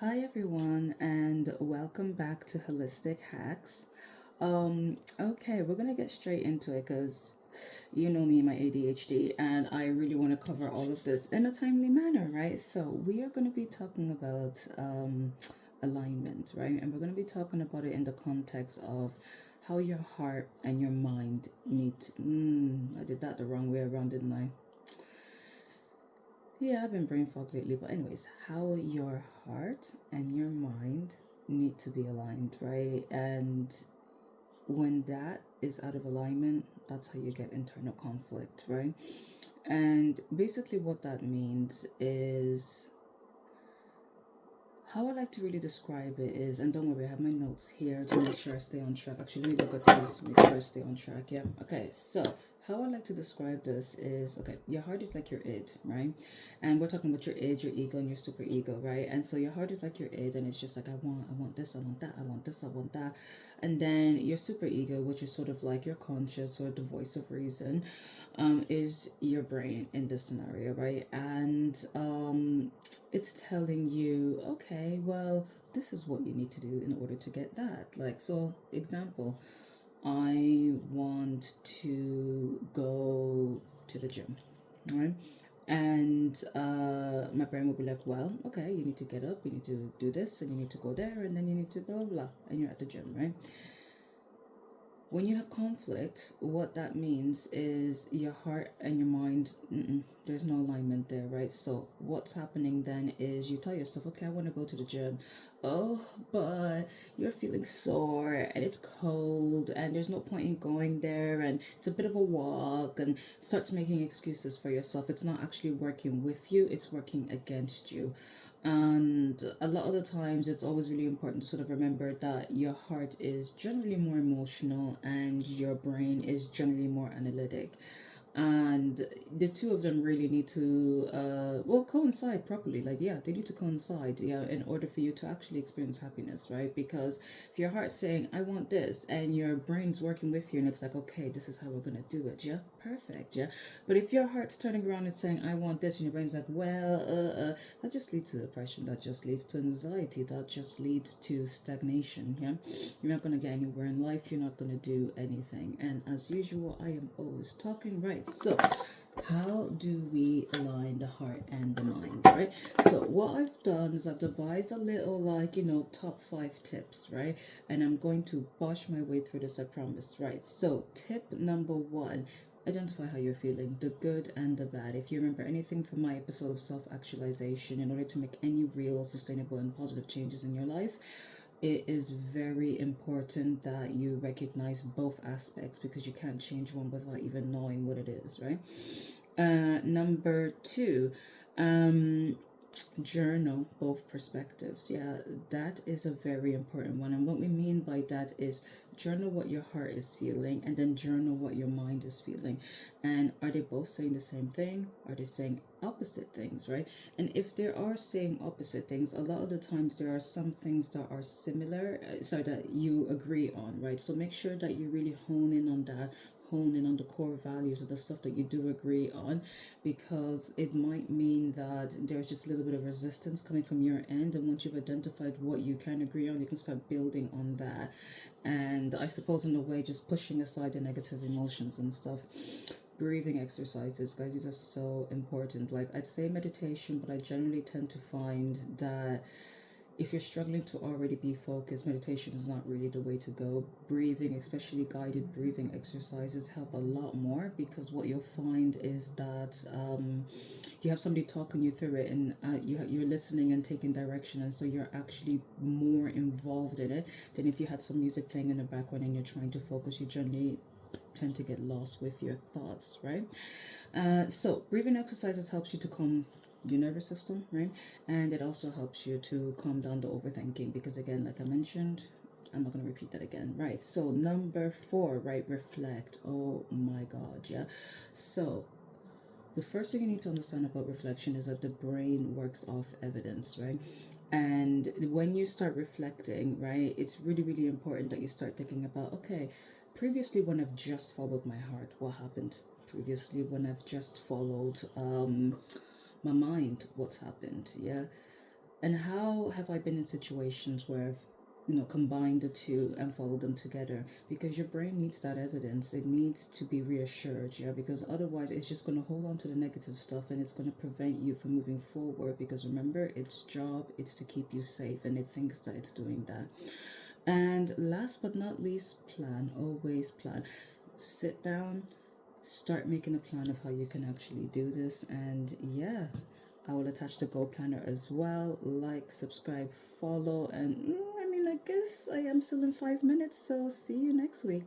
Hi everyone, and welcome back to Holistic Hacks. Okay, we're gonna get straight into it because you know me, my ADHD, and I really want to cover all of this in a timely manner, right? So we are gonna be talking about alignment, right? And we're gonna be talking about it in the context of how your heart and your mind meet. I did that the wrong way around, didn't I? Yeah, I've been brain fogged lately, but anyways, how your heart and your mind need to be aligned, right? And when that is out of alignment, that's how you get internal conflict, right? And basically, what that means is how I like to really describe it is, and don't worry, I have my notes here to make sure I stay on track. Actually, let me look at this, make sure I stay on track. Yeah. Okay. So, how I like to describe this is okay, your heart is like your id, right? And we're talking about your id, your ego, and your super ego, right? And so your heart is like your id, and it's just like, I want this, I want that, I want this, I want that. And then your super ego, which is sort of like your conscious or the voice of reason, is your brain in this scenario, right? And it's telling you, okay, well, this is what you need to do in order to get that. Like, so, example, I want to go to the gym, right? And my brain will be like, well, okay, you need to get up, you need to do this, and you need to go there, and then you need to blah, blah, blah, and you're at the gym, right? When you have conflict, what that means is your heart and your mind, there's no alignment there, right? So, what's happening then is you tell yourself, okay, I want to go to the gym. Oh, but you're feeling sore and it's cold and there's no point in going there and it's a bit of a walk and starts making excuses for yourself. It's not actually working with you, it's working against you. And a lot of the times, it's always really important to sort of remember that your heart is generally more emotional and your brain is generally more analytic, and the two of them really need to well, coincide properly. Like, yeah, they need to coincide, yeah, in order for you to actually experience happiness, right? Because if your heart's saying I want this and your brain's working with you and it's like, okay, this is how we're gonna do it, yeah, perfect, yeah. But if your heart's turning around and saying I want this and your brain's like, well, that just leads to depression, that just leads to anxiety, that just leads to stagnation, yeah. You're not going to get anywhere in life, you're not going to do anything. And as usual, I am always talking, right? So how do we align the heart and the mind, right? So what I've done is I've devised a little, like, top 5 tips, right? And I'm going to bosh my way through this, I promise, right? So tip number 1, identify how you're feeling, the good and the bad. If you remember anything from my episode of self actualization, in order to make any real, sustainable, and positive changes in your life, it is very important that you recognize both aspects because you can't change one without even knowing what it is, right? Number 2, um, journal both perspectives. Yeah, that is a very important one. And what we mean by that is journal what your heart is feeling and then journal what your mind is feeling. And are they both saying the same thing? Are they saying opposite things, right? And if they are saying opposite things, a lot of the times there are some things that are similar, so that you agree on, right? So make sure that you really hone in on that, hone in on the core values of the stuff that you do agree on, because it might mean that there's just a little bit of resistance coming from your end. And once you've identified what you can agree on, you can start building on that. And I suppose, in a way, just pushing aside the negative emotions and stuff. Breathing exercises, guys, these are so important. Like, I'd say meditation, but I generally tend to find that if you're struggling to already be focused, meditation is not really the way to go. Breathing, especially guided breathing exercises, help a lot more, because what you'll find is that you have somebody talking you through it, and you're listening and taking direction, and so you're actually more involved in it than if you had some music playing in the background and you're trying to focus. You generally tend to get lost with your thoughts, right? So breathing exercises helps you to calm your nervous system, right? And it also helps you to calm down the overthinking, because, again, like I mentioned, I'm not going to repeat that again, right? So number 4, right? Reflect. Oh my God, yeah. So the first thing you need to understand about reflection is that the brain works off evidence, right? And when you start reflecting, right, it's really, really important that you start thinking about, okay, previously when I've just followed my heart, what happened? Previously when I've just followed my mind, what's happened? Yeah. And how have I been in situations where I've, combined the two and followed them together? Because your brain needs that evidence. It needs to be reassured, yeah, because otherwise it's just going to hold on to the negative stuff and it's going to prevent you from moving forward. Because remember, its job is to keep you safe and it thinks that it's doing that. And last but not least, plan. Always plan. Sit down, start making a plan of how you can actually do this. And yeah, I will attach the goal planner as well. Like, subscribe, follow, and I mean, I guess I am still in 5 minutes. So see you next week.